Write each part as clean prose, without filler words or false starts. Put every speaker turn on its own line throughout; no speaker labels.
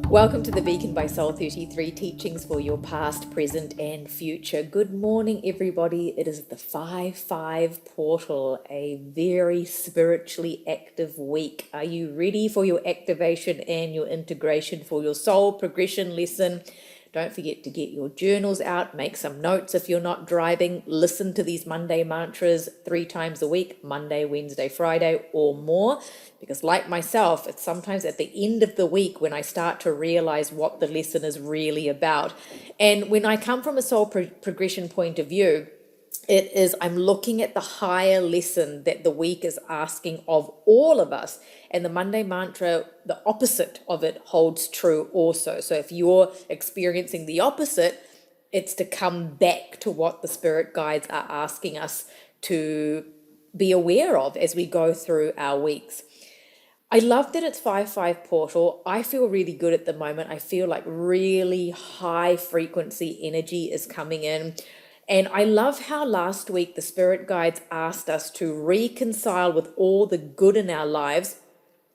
Welcome to the Beacon by Soul 33 teachings for your past, present, and future. Good morning, everybody. It is the 5-5 portal, a very spiritually active week. Are you ready for your activation and your integration for your soul progression lesson? Don't forget to get your journals out, make some notes if you're not driving. Listen to these Monday mantras 3 times a week, Monday, Wednesday, Friday, or more. Because like myself, it's sometimes at the end of the week when I start to realize what the lesson is really about. And when I come from a soul progression point of view, it is, I'm looking at the higher lesson that the week is asking of all of us. And the Monday mantra, the opposite of it holds true also. So if you're experiencing the opposite, it's to come back to what the spirit guides are asking us to be aware of as we go through our weeks. I love that it's 5-5 portal. I feel really good at the moment. I feel like really high frequency energy is coming in. And I love how last week the spirit guides asked us to reconcile with all the good in our lives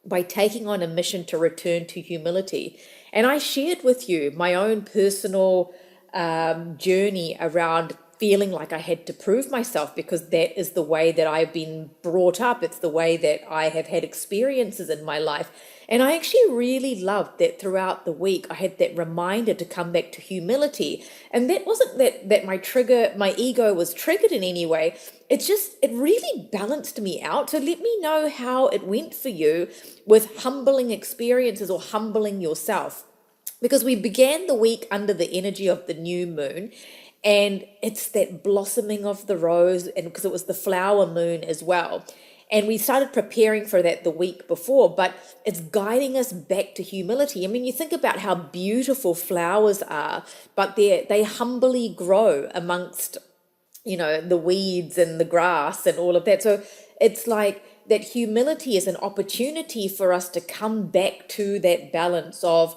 by taking on a mission to return to humility. And I shared with you my own personal journey around feeling like I had to prove myself, because that is the way that I've been brought up. It's the way that I have had experiences in my life. And I actually really loved that throughout the week, I had that reminder to come back to humility. And that wasn't that my ego was triggered in any way. It's just, it really balanced me out. So let me know how it went for you with humbling experiences or humbling yourself. Because we began the week under the energy of the new moon. And it's that blossoming of the rose, and because it was the flower moon as well. And we started preparing for that the week before, but it's guiding us back to humility. I mean, you think about how beautiful flowers are, but they humbly grow amongst, the weeds and the grass and all of that. So it's like that humility is an opportunity for us to come back to that balance of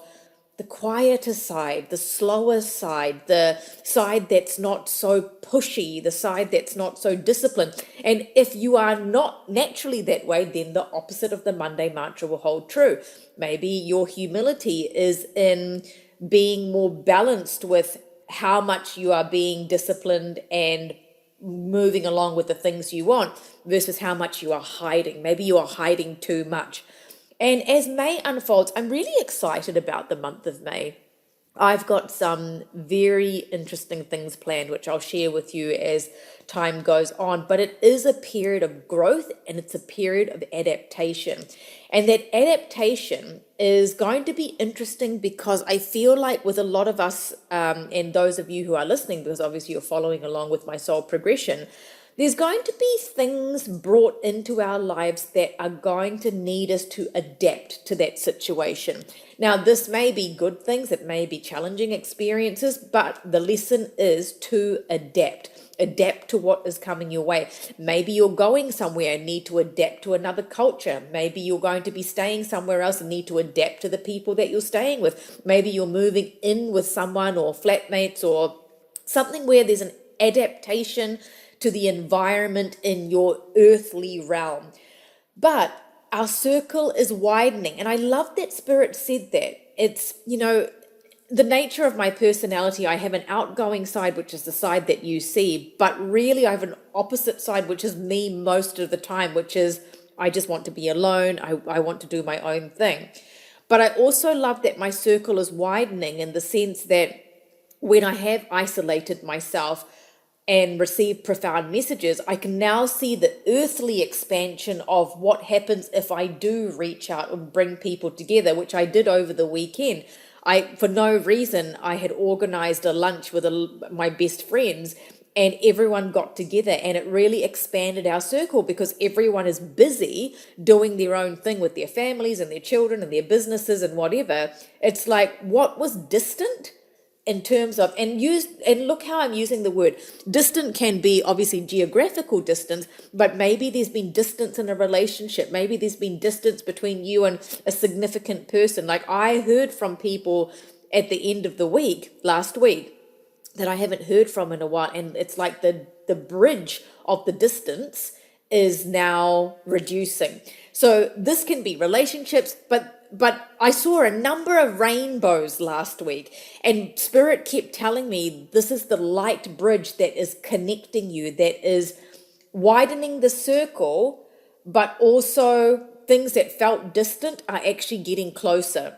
the quieter side, the slower side, the side that's not so pushy, the side that's not so disciplined. And if you are not naturally that way, then the opposite of the Monday mantra will hold true. Maybe your humility is in being more balanced with how much you are being disciplined and moving along with the things you want versus how much you are hiding. Maybe you are hiding too much. And as May unfolds, I'm really excited about the month of May. I've got some very interesting things planned, which I'll share with you as time goes on. But it is a period of growth, and it's a period of adaptation. And that adaptation is going to be interesting because I feel like with a lot of us, and those of you who are listening, because obviously you're following along with my soul progression, there's going to be things brought into our lives that are going to need us to adapt to that situation. Now, this may be good things, it may be challenging experiences, but the lesson is to adapt. Adapt to what is coming your way. Maybe you're going somewhere and need to adapt to another culture. Maybe you're going to be staying somewhere else and need to adapt to the people that you're staying with. Maybe you're moving in with someone or flatmates or something where there's an adaptation to the environment in your earthly realm. But our circle is widening. And I love that Spirit said that. It's, the nature of my personality, I have an outgoing side, which is the side that you see, but really I have an opposite side, which is me most of the time, which is I just want to be alone. I want to do my own thing. But I also love that my circle is widening in the sense that when I have isolated myself and receive profound messages, I can now see the earthly expansion of what happens if I do reach out and bring people together, which I did over the weekend. For no reason, I had organized a lunch with my best friends, and everyone got together, and it really expanded our circle because everyone is busy doing their own thing with their families and their children and their businesses and whatever. It's like what was distant in terms of, and look how I'm using the word. Distant can be obviously geographical distance, but maybe there's been distance in a relationship. Maybe there's been distance between you and a significant person. Like I heard from people at the end of the week, last week, that I haven't heard from in a while. And it's like the bridge of the distance is now reducing. So this can be relationships, but but I saw a number of rainbows last week, and Spirit kept telling me this is the light bridge that is connecting you, that is widening the circle, but also things that felt distant are actually getting closer.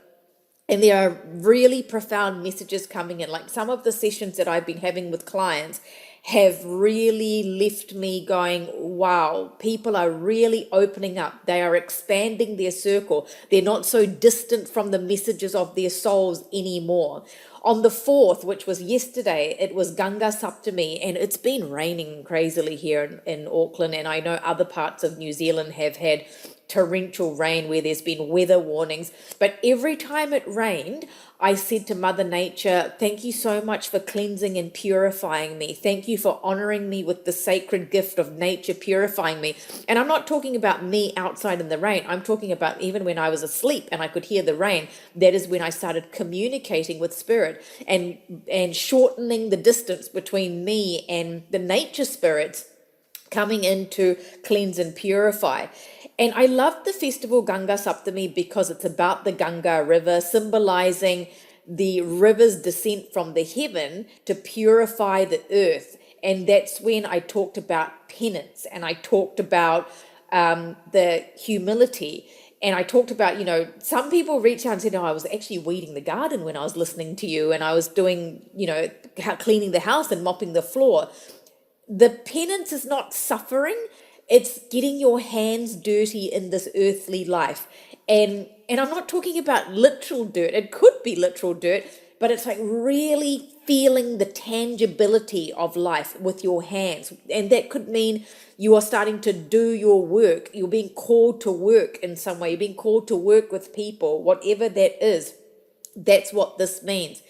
And there are really profound messages coming in. Like some of the sessions that I've been having with clients have really left me going, wow, people are really opening up. They are expanding their circle. They're not so distant from the messages of their souls anymore. On the 4th, which was yesterday, it was Ganga Saptami, and it's been raining crazily here in Auckland, and I know other parts of New Zealand have had torrential rain where there's been weather warnings. But every time it rained, I said to Mother Nature, thank you so much for cleansing and purifying me. Thank you for honoring me with the sacred gift of nature purifying me. And I'm not talking about me outside in the rain. I'm talking about even when I was asleep and I could hear the rain. That is when I started communicating with Spirit and shortening the distance between me and the nature spirits coming in to cleanse and purify. And I love the festival Ganga Saptami because it's about the Ganga River, symbolizing the river's descent from the heaven to purify the earth. And that's when I talked about penance, and I talked about the humility. And I talked about, some people reach out and said, oh, I was actually weeding the garden when I was listening to you, and I was doing, cleaning the house and mopping the floor. The penance is not suffering. It's getting your hands dirty in this earthly life. And I'm not talking about literal dirt. It could be literal dirt, but it's like really feeling the tangibility of life with your hands. And that could mean you are starting to do your work. You're being called to work in some way. You're being called to work with people, whatever that is. That's what this means.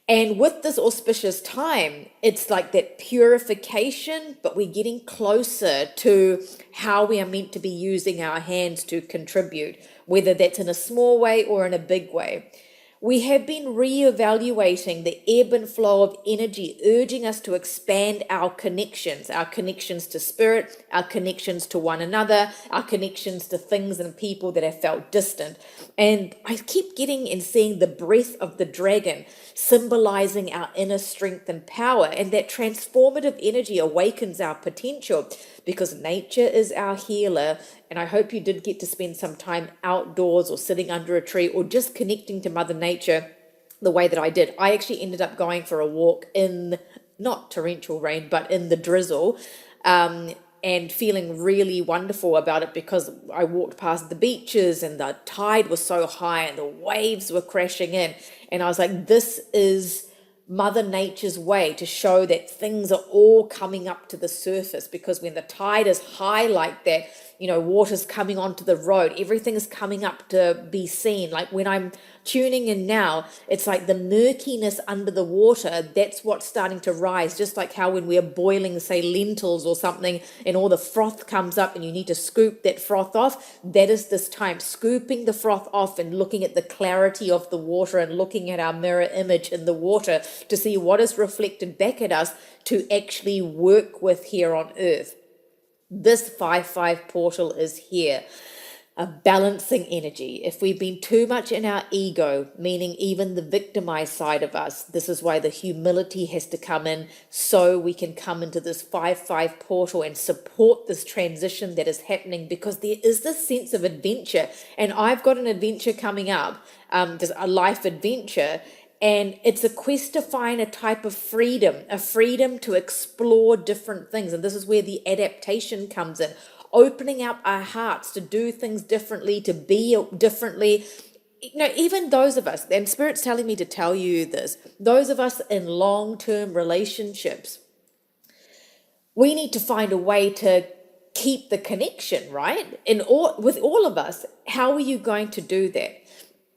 And with this auspicious time, it's like that purification, but we're getting closer to how we are meant to be using our hands to contribute, whether that's in a small way or in a big way. We have been reevaluating the ebb and flow of energy, urging us to expand our connections to spirit, our connections to one another, our connections to things and people that have felt distant. And I keep getting and seeing the breath of the dragon, symbolizing our inner strength and power. And that transformative energy awakens our potential because nature is our healer. And I hope you did get to spend some time outdoors or sitting under a tree or just connecting to Mother Nature the way that I did. I actually ended up going for a walk in not torrential rain, but in the drizzle, and feeling really wonderful about it because I walked past the beaches and the tide was so high and the waves were crashing in. And I was like, this is Mother Nature's way to show that things are all coming up to the surface, because when the tide is high like that, water's coming onto the road, everything is coming up to be seen. Like when I'm tuning in now, it's like the murkiness under the water, that's what's starting to rise. Just like how when we're boiling, say, lentils or something, and all the froth comes up and you need to scoop that froth off, that is this time, scooping the froth off and looking at the clarity of the water and looking at our mirror image in the water to see what is reflected back at us to actually work with here on earth. This 5-5 portal is here, a balancing energy. If we've been too much in our ego, meaning even the victimized side of us, this is why the humility has to come in, so we can come into this 5-5 portal and support this transition that is happening, because there is this sense of adventure. And I've got an adventure coming up, just a life adventure. And it's a quest to find a type of freedom, a freedom to explore different things. And this is where the adaptation comes in, opening up our hearts to do things differently, to be differently. Even those of us, and Spirit's telling me to tell you this, those of us in long-term relationships, we need to find a way to keep the connection, right? With all of us, how are you going to do that?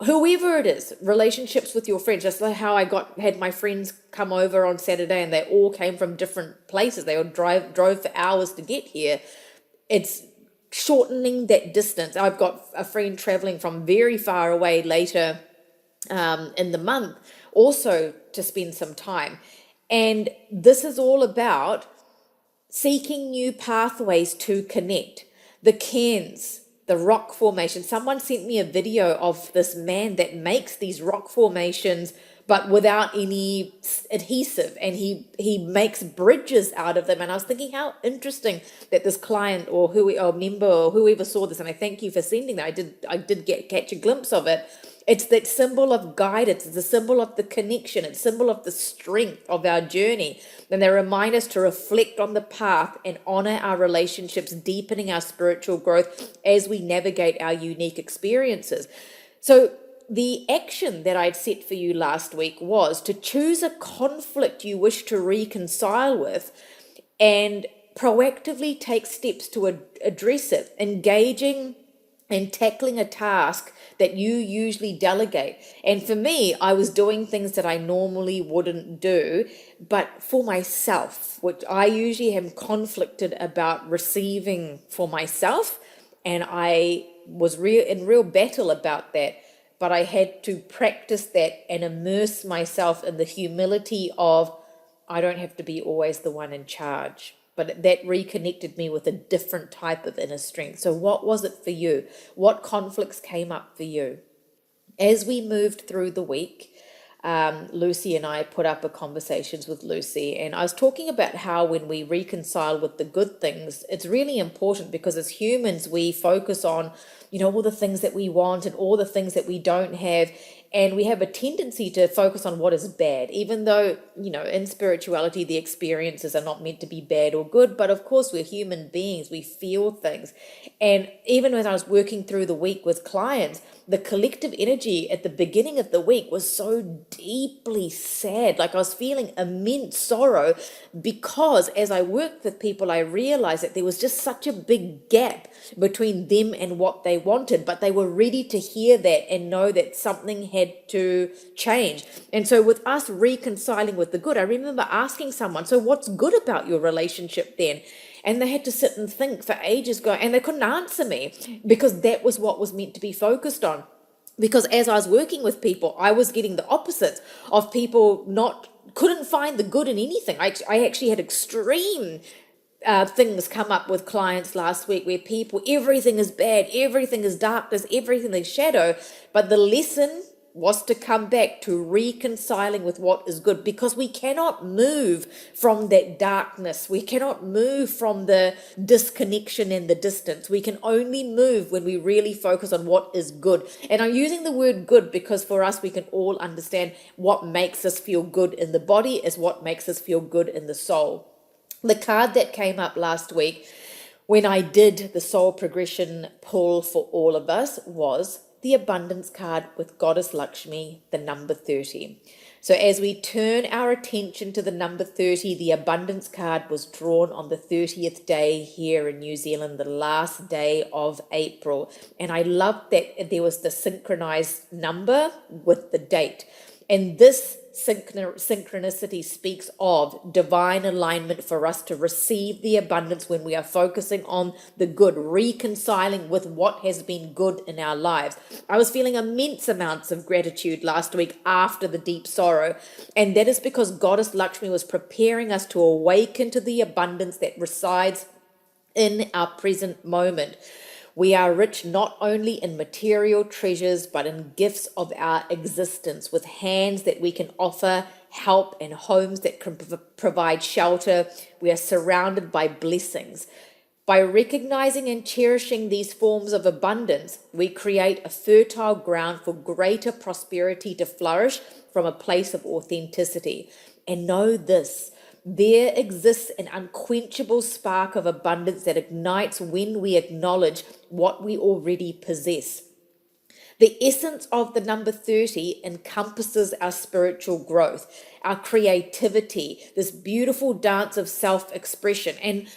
Whoever it is, relationships with your friends, just like how I had my friends come over on Saturday and they all came from different places. They all drove for hours to get here. It's shortening that distance. I've got a friend traveling from very far away later in the month also to spend some time. And this is all about seeking new pathways to connect. The cairns, the rock formation. Someone sent me a video of this man that makes these rock formations but without any adhesive, and he makes bridges out of them. And I was thinking how interesting that this client or member or whoever saw this, and I thank you for sending that. I did catch a glimpse of it. It's that symbol of guidance. It's a symbol of the connection. It's a symbol of the strength of our journey. And they remind us to reflect on the path and honor our relationships, deepening our spiritual growth as we navigate our unique experiences. So the action that I'd set for you last week was to choose a conflict you wish to reconcile with and proactively take steps to address it, engaging and tackling a task that you usually delegate. And for me, I was doing things that I normally wouldn't do, but for myself, which I usually am conflicted about receiving for myself. And I was in real battle about that. But I had to practice that and immerse myself in the humility of I don't have to be always the one in charge. But that reconnected me with a different type of inner strength. So what was it for you? What conflicts came up for you? As we moved through the week, Lucy and I put up a conversations with Lucy, and I was talking about how when we reconcile with the good things, it's really important because as humans, we focus on, all the things that we want and all the things that we don't have. And we have a tendency to focus on what is bad, even though, in spirituality, the experiences are not meant to be bad or good. But of course, we're human beings. We feel things. And even when I was working through the week with clients, the collective energy at the beginning of the week was so deeply sad. Like I was feeling immense sorrow because as I worked with people, I realized that there was just such a big gap between them and what they wanted, but they were ready to hear that and know that something had to change. And so with us reconciling with the good, I remember asking someone, so what's good about your relationship then? And they had to sit and think for ages and they couldn't answer me because that was what was meant to be focused on. Because as I was working with people, I was getting the opposite of people couldn't find the good in anything. I actually had extreme things come up with clients last week where everything is bad, everything is darkness, everything is shadow. But the lesson was to come back to reconciling with what is good, because we cannot move from that darkness. We cannot move from the disconnection and the distance. We can only move when we really focus on what is good. And I'm using the word good because for us, we can all understand what makes us feel good in the body is what makes us feel good in the soul. The card that came up last week when I did the soul progression pull for all of us was the abundance card with Goddess Lakshmi, the number 30. So as we turn our attention to the number 30, the abundance card was drawn on the 30th day here in New Zealand, the last day of April. And I loved that there was the synchronized number with the date. And this synchronicity speaks of divine alignment for us to receive the abundance when we are focusing on the good, reconciling with what has been good in our lives. I was feeling immense amounts of gratitude last week after the deep sorrow, and that is because Goddess Lakshmi was preparing us to awaken to the abundance that resides in our present moment. We are rich not only in material treasures, but in gifts of our existence, with hands that we can offer help and homes that can provide shelter. We are surrounded by blessings. By recognizing and cherishing these forms of abundance, we create a fertile ground for greater prosperity to flourish from a place of authenticity. And know this: there exists an unquenchable spark of abundance that ignites when we acknowledge what we already possess. The essence of the number 30 encompasses our spiritual growth, our creativity, this beautiful dance of self-expression. And,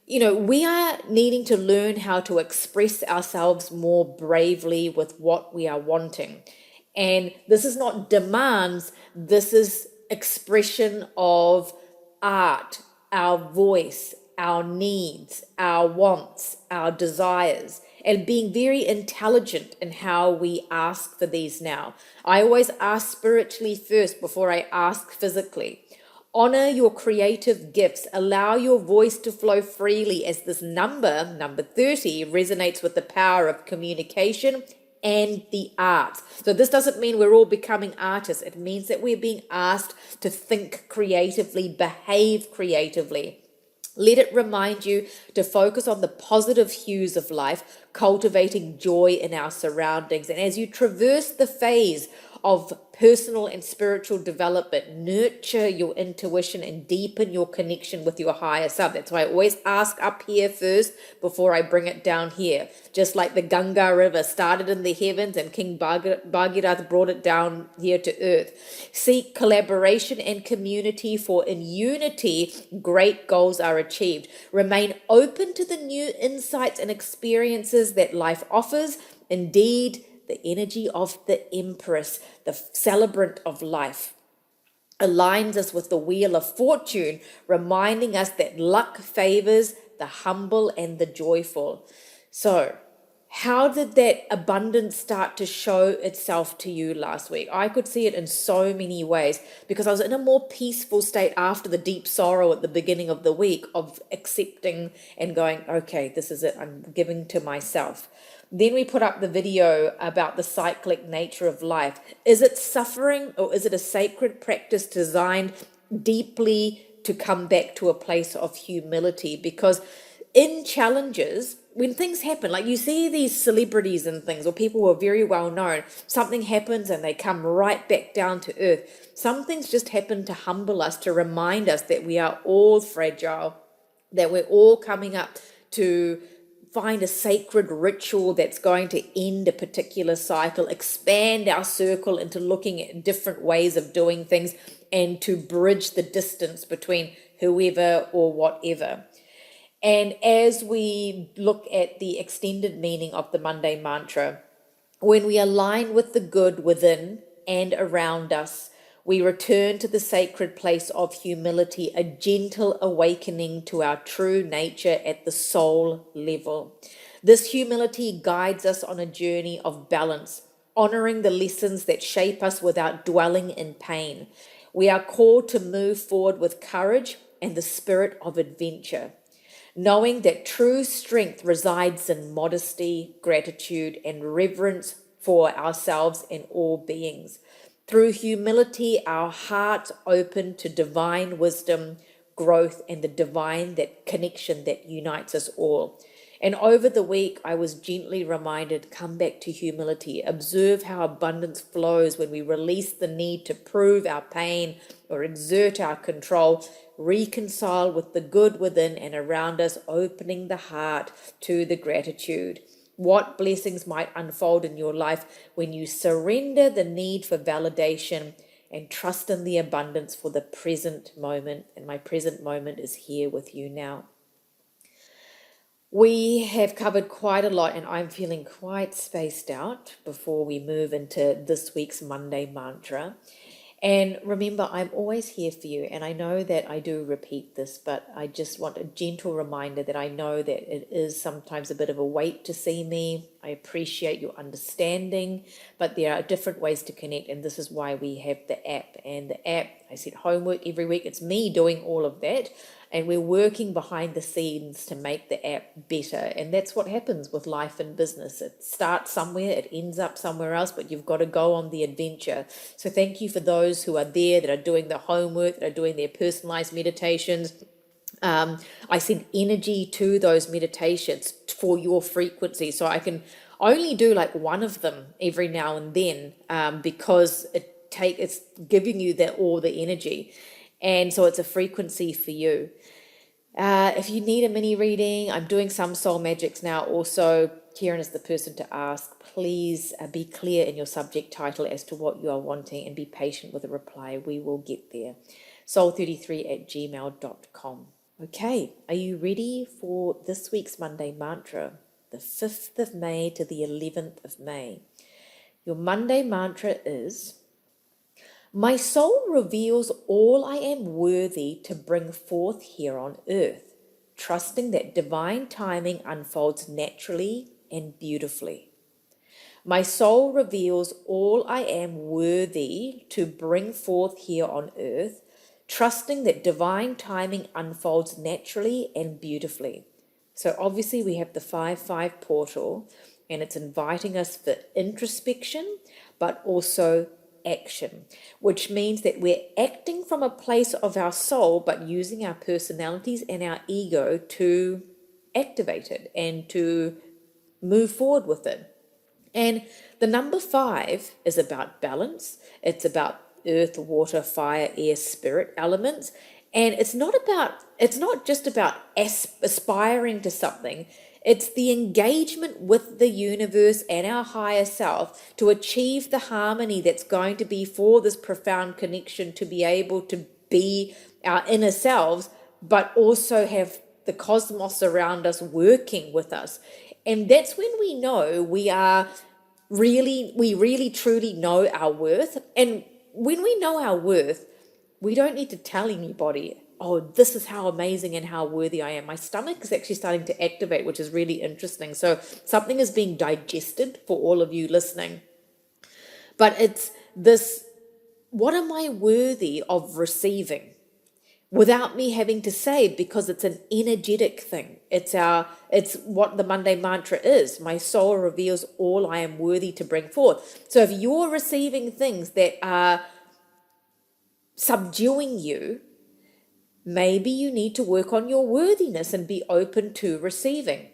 we are needing to learn how to express ourselves more bravely with what we are wanting. And this is not demands, this is expression of art, our voice, our needs, our wants, our desires, and being very intelligent in how we ask for these now. I always ask spiritually first before I ask physically. Honor your creative gifts. Allow your voice to flow freely as this number 30, resonates with the power of communication and the arts. So this doesn't mean we're all becoming artists. It means that we're being asked to think creatively, behave creatively. Let it remind you to focus on the positive hues of life, cultivating joy in our surroundings. And as you traverse the phase of personal and spiritual development, nurture your intuition and deepen your connection with your higher self. That's why I always ask up here first before I bring it down here. Just like the Ganga River started in the heavens and King Bhagirath brought it down here to earth. Seek collaboration and community, for in unity, great goals are achieved. Remain open to the new insights and experiences that life offers. Indeed, the energy of the Empress, the celebrant of life, aligns us with the wheel of fortune, reminding us that luck favors the humble and the joyful. So, how did that abundance start to show itself to you last week? I could see it in so many ways because I was in a more peaceful state after the deep sorrow at the beginning of the week of accepting and going, okay, this is it, I'm giving to myself. Then we put up the video about the cyclic nature of life. Is it suffering or is it a sacred practice designed deeply to come back to a place of humility? Because in challenges, when things happen, like you see these celebrities and things, or people who are very well known, something happens and they come right back down to earth. Some things just happen to humble us, to remind us that we are all fragile, that we're all coming up to find a sacred ritual that's going to end a particular cycle, expand our circle into looking at different ways of doing things, and to bridge the distance between whoever or whatever. And as we look at the extended meaning of the Monday mantra, when we align with the good within and around us, we return to the sacred place of humility, a gentle awakening to our true nature at the soul level. This humility guides us on a journey of balance, honoring the lessons that shape us without dwelling in pain. We are called to move forward with courage and the spirit of adventure, knowing that true strength resides in modesty, gratitude, and reverence for ourselves and all beings. Through humility, our hearts open to divine wisdom, growth, and the divine that connection that unites us all. And over the week, I was gently reminded, come back to humility. Observe how abundance flows when we release the need to prove our pain or exert our control. Reconcile with the good within and around us, opening the heart to the gratitude. What blessings might unfold in your life when you surrender the need for validation and trust in the abundance for the present moment. And my present moment is here with you now. We have covered quite a lot, and I'm feeling quite spaced out before we move into this week's Monday mantra. And remember, I'm always here for you, and I know that I do repeat this, but I just want a gentle reminder that I know that it is sometimes a bit of a weight to see me. I appreciate your understanding, but there are different ways to connect, and this is why we have the app. And the app, I said homework every week, it's me doing all of that, and we're working behind the scenes to make the app better. And that's what happens with life and business. It starts somewhere, it ends up somewhere else, but you've got to go on the adventure. So thank you for those who are there, that are doing the homework, that are doing their personalized meditations. I send energy to those meditations for your frequency. So I can only do like one of them every now and then, because it's giving you all the energy. And so it's a frequency for you. If you need a mini reading, I'm doing some soul magics now also. Kieran is the person to ask. Please be clear in your subject title as to what you are wanting and be patient with a reply. We will get there. soul33@gmail.com. Okay, are you ready for this week's Monday mantra? The 5th of May to the 11th of May. Your Monday mantra is: my soul reveals all I am worthy to bring forth here on earth, trusting that divine timing unfolds naturally and beautifully. My soul reveals all I am worthy to bring forth here on earth, trusting that divine timing unfolds naturally and beautifully. So obviously we have the 5-5 portal, and it's inviting us for introspection, but also action, which means that we're acting from a place of our soul, but using our personalities and our ego to activate it and to move forward with it. And the number 5 is about balance. It's about earth, water, fire, air, spirit elements. And it's not just about aspiring to something. It's the engagement with the universe and our higher self to achieve the harmony that's going to be for this profound connection, to be able to be our inner selves, but also have the cosmos around us working with us. And that's when we know we really truly know our worth. And when we know our worth, we don't need to tell anybody, oh, this is how amazing and how worthy I am. My stomach is actually starting to activate, which is really interesting. So something is being digested for all of you listening. But it's this, what am I worthy of receiving? Without me having to say, because it's an energetic thing. It's what the Monday mantra is. My soul reveals all I am worthy to bring forth. So if you're receiving things that are subduing you, maybe you need to work on your worthiness and be open to receiving.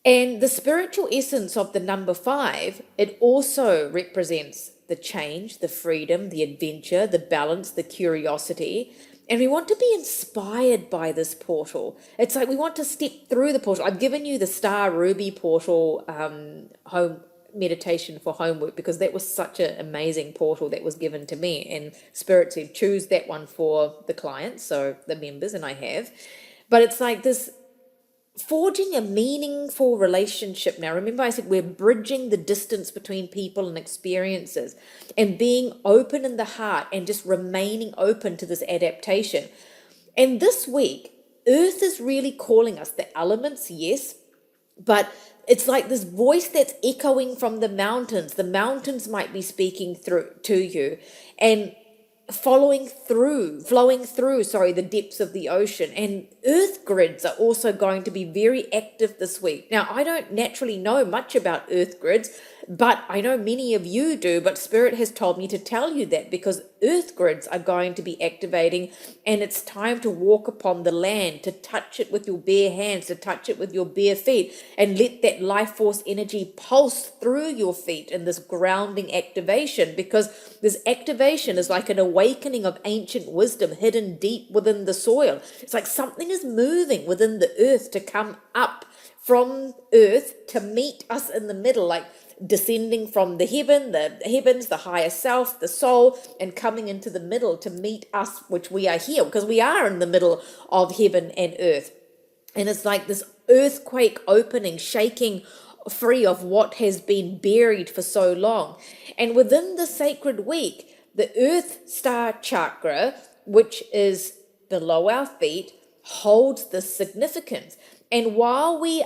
And the spiritual essence of the number 5, it also represents the change, the freedom, the adventure, the balance, the curiosity. And we want to be inspired by this portal. It's like we want to step through the portal. I've given you the Star Ruby portal home meditation for homework, because that was such an amazing portal that was given to me. And Spirit said, choose that one for the clients, so the members, and I have. But it's like this forging a meaningful relationship. Now, remember I said we're bridging the distance between people and experiences, and being open in the heart and just remaining open to this adaptation. And this week, Earth is really calling us. The elements, yes, but it's like this voice that's echoing from the mountains. The mountains might be speaking through to you, and flowing through the depths of the ocean. And earth grids are also going to be very active this week. Now, I don't naturally know much about earth grids, but I know many of you do. But Spirit has told me to tell you that, because earth grids are going to be activating, and it's time to walk upon the land, to touch it with your bare hands, to touch it with your bare feet, and let that life force energy pulse through your feet in this grounding activation. Because this activation is like an awakening of ancient wisdom hidden deep within the soil. It's like something is moving within the earth to come up from earth to meet us in the middle, like descending from the heavens, the higher self, the soul, and coming into the middle to meet us, which we are here, because we are in the middle of heaven and earth. And it's like this earthquake opening, shaking free of what has been buried for so long. And within the sacred week, the earth star chakra, which is below our feet, holds this significance. And while we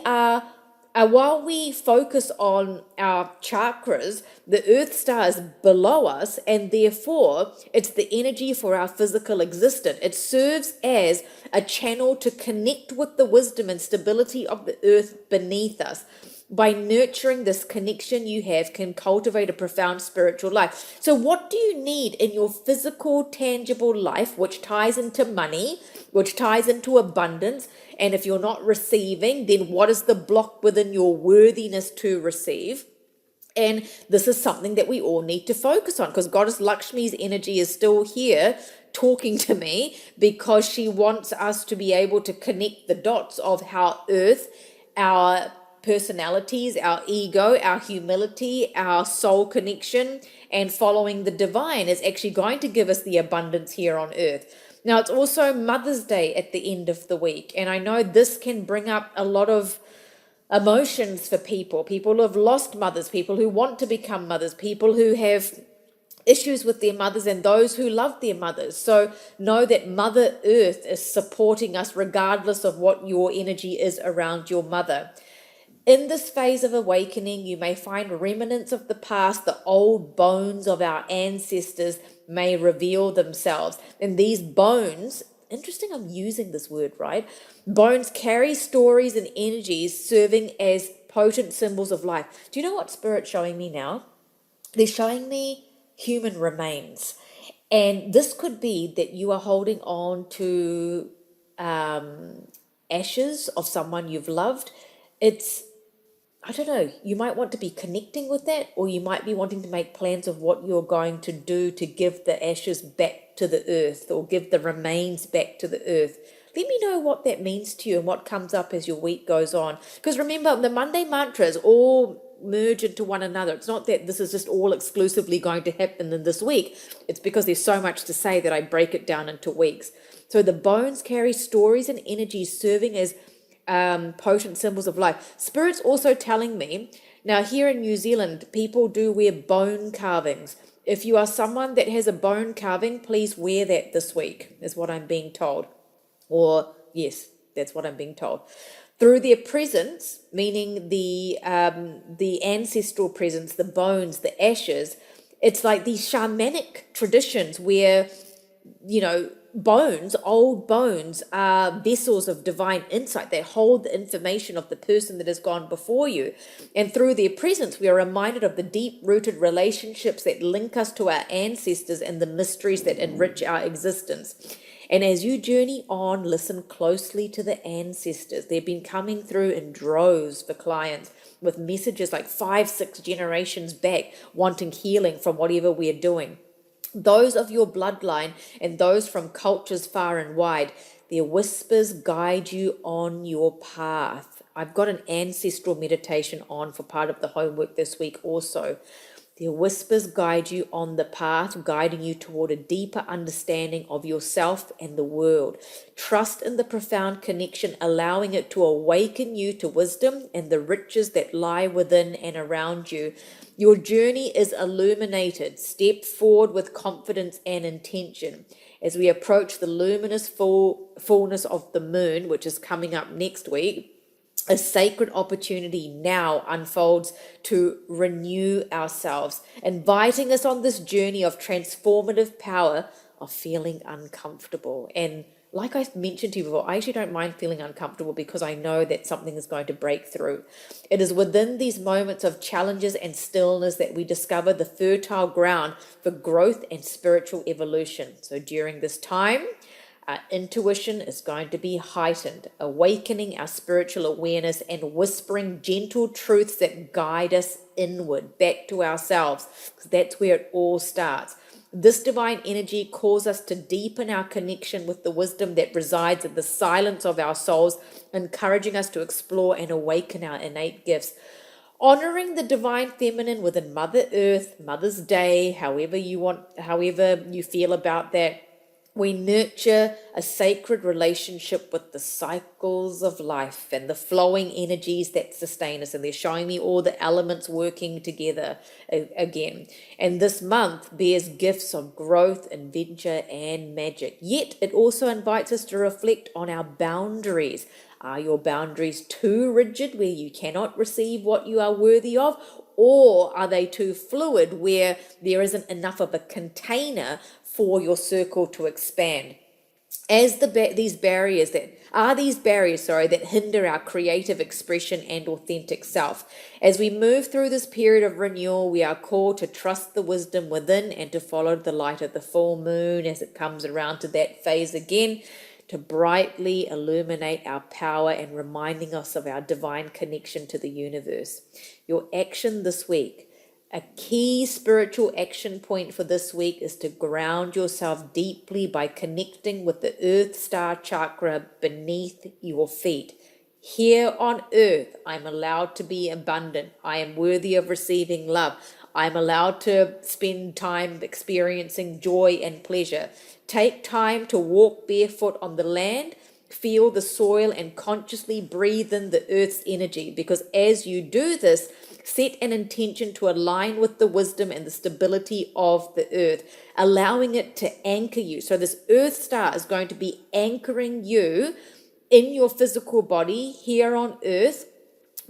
focus on our chakras, the earth star is below us, and therefore it's the energy for our physical existence. It serves as a channel to connect with the wisdom and stability of the earth beneath us. By nurturing this connection you have, can cultivate a profound spiritual life. So what do you need in your physical, tangible life, which ties into money, which ties into abundance? And if you're not receiving, then what is the block within your worthiness to receive? And this is something that we all need to focus on, because Goddess Lakshmi's energy is still here talking to me, because she wants us to be able to connect the dots of how earth, our personalities, our ego, our humility, our soul connection, and following the divine is actually going to give us the abundance here on earth. Now, it's also Mother's Day at the end of the week, and I know this can bring up a lot of emotions for people who have lost mothers, people who want to become mothers, people who have issues with their mothers, and those who love their mothers. So know that Mother Earth is supporting us regardless of what your energy is around your mother. In this phase of awakening, you may find remnants of the past, the old bones of our ancestors may reveal themselves. And these bones, interesting, I'm using this word, right? Bones carry stories and energies serving as potent symbols of life. Do you know what Spirit's showing me now? They're showing me human remains. And this could be that you are holding on to ashes of someone you've loved. It's, I don't know, you might want to be connecting with that, or you might be wanting to make plans of what you're going to do to give the ashes back to the earth, or give the remains back to the earth. Let me know what that means to you and what comes up as your week goes on. Because remember, the Monday mantras all merge into one another. It's not that this is just all exclusively going to happen in this week. It's because there's so much to say that I break it down into weeks. So the bones carry stories and energies serving as potent symbols of life. Spirit's also telling me, now here in New Zealand, people do wear bone carvings. If you are someone that has a bone carving, please wear that this week, is what I'm being told. Or, yes, that's what I'm being told. Through their presence, meaning the ancestral presence, the bones, the ashes, it's like these shamanic traditions where, you know, bones, old bones, are vessels of divine insight. They hold the information of the person that has gone before you. And through their presence, we are reminded of the deep-rooted relationships that link us to our ancestors and the mysteries that enrich our existence. And as you journey on, listen closely to the ancestors. They've been coming through in droves for clients with messages like 5-6 generations back, wanting healing from whatever we're doing. Those of your bloodline and those from cultures far and wide, their whispers guide you on your path. I've got an ancestral meditation on for part of the homework this week also. Their whispers guide you on the path, guiding you toward a deeper understanding of yourself and the world. Trust in the profound connection, allowing it to awaken you to wisdom and the riches that lie within and around you. Your journey is illuminated. Step forward with confidence and intention. As we approach the luminous fullness of the moon, which is coming up next week, a sacred opportunity now unfolds to renew ourselves, inviting us on this journey of transformative power of feeling uncomfortable. And like I mentioned to you before, I actually don't mind feeling uncomfortable because I know that something is going to break through. It is within these moments of challenges and stillness that we discover the fertile ground for growth and spiritual evolution. So during this time, our intuition is going to be heightened, awakening our spiritual awareness and whispering gentle truths that guide us inward, back to ourselves, because that's where it all starts. This divine energy calls us to deepen our connection with the wisdom that resides in the silence of our souls, encouraging us to explore and awaken our innate gifts. Honoring the divine feminine within Mother Earth, Mother's Day, however you feel about that, we nurture a sacred relationship with the cycles of life and the flowing energies that sustain us. And they're showing me all the elements working together again. And this month bears gifts of growth, adventure, and magic. Yet it also invites us to reflect on our boundaries. Are your boundaries too rigid where you cannot receive what you are worthy of? Or are they too fluid where there isn't enough of a container for your circle to expand? As these barriers that hinder our creative expression and authentic self. As we move through this period of renewal, we are called to trust the wisdom within and to follow the light of the full moon as it comes around to that phase again, to brightly illuminate our power and reminding us of our divine connection to the universe. Your action this week. A key spiritual action point for this week is to ground yourself deeply by connecting with the Earth Star chakra beneath your feet. Here on earth, I'm allowed to be abundant. I am worthy of receiving love. I'm allowed to spend time experiencing joy and pleasure. Take time to walk barefoot on the land, feel the soil, and consciously breathe in the earth's energy. Because as you do this, set an intention to align with the wisdom and the stability of the earth, allowing it to anchor you. So this earth star is going to be anchoring you in your physical body here on earth,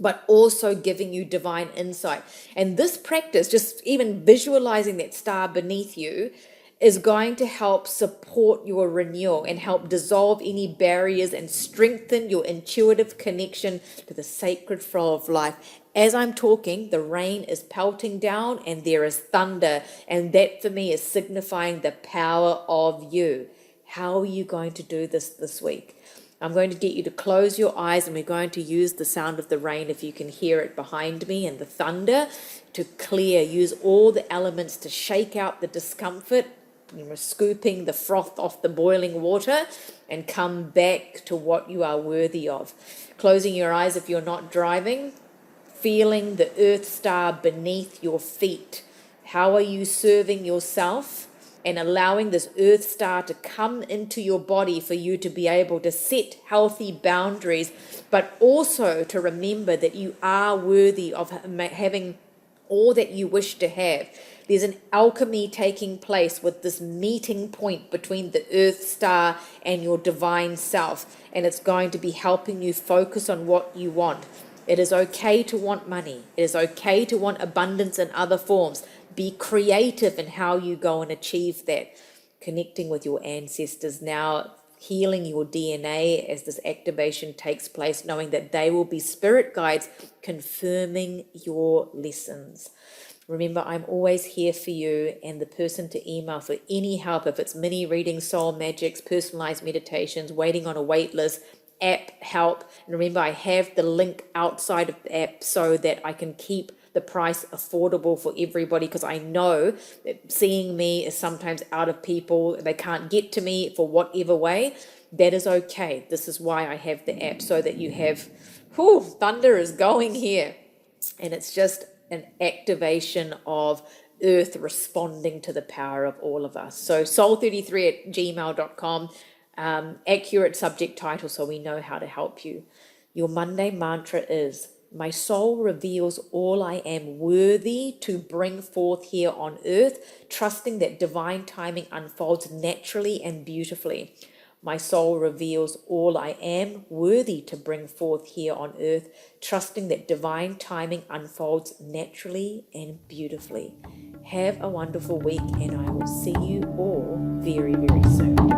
but also giving you divine insight. And this practice, just even visualizing that star beneath you, is going to help support your renewal and help dissolve any barriers and strengthen your intuitive connection to the sacred flow of life. As I'm talking, the rain is pelting down and there is thunder, and that for me is signifying the power of you. How are you going to do this week? I'm going to get you to close your eyes, and we're going to use the sound of the rain, if you can hear it behind me, and the thunder to clear. Use all the elements to shake out the discomfort, scooping the froth off the boiling water, and come back to what you are worthy of. Closing your eyes if you're not driving, feeling the earth star beneath your feet. How are you serving yourself? And allowing this earth star to come into your body for you to be able to set healthy boundaries, but also to remember that you are worthy of having all that you wish to have. There's an alchemy taking place with this meeting point between the earth star and your divine self, and it's going to be helping you focus on what you want. It is okay to want money. It is okay to want abundance in other forms. Be creative in how you go and achieve that. Connecting with your ancestors now, healing your DNA as this activation takes place, knowing that they will be spirit guides confirming your lessons. Remember, I'm always here for you, and the person to email for any help, if it's mini readings, soul magics, personalized meditations, waiting on a wait list, app help. And remember, I have the link outside of the app so that I can keep the price affordable for everybody, because I know that seeing me is sometimes out of people. They can't get to me for whatever way. That is okay. This is why I have the app, so that you have, thunder is going here. And it's just an activation of earth responding to the power of all of us. So soul33@gmail.com, accurate subject title so we know how to help you. Your Monday mantra is, my soul reveals all I am worthy to bring forth here on earth, trusting that divine timing unfolds naturally and beautifully. My soul reveals all I am worthy to bring forth here on earth, trusting that divine timing unfolds naturally and beautifully. Have a wonderful week, and I will see you all very, very soon.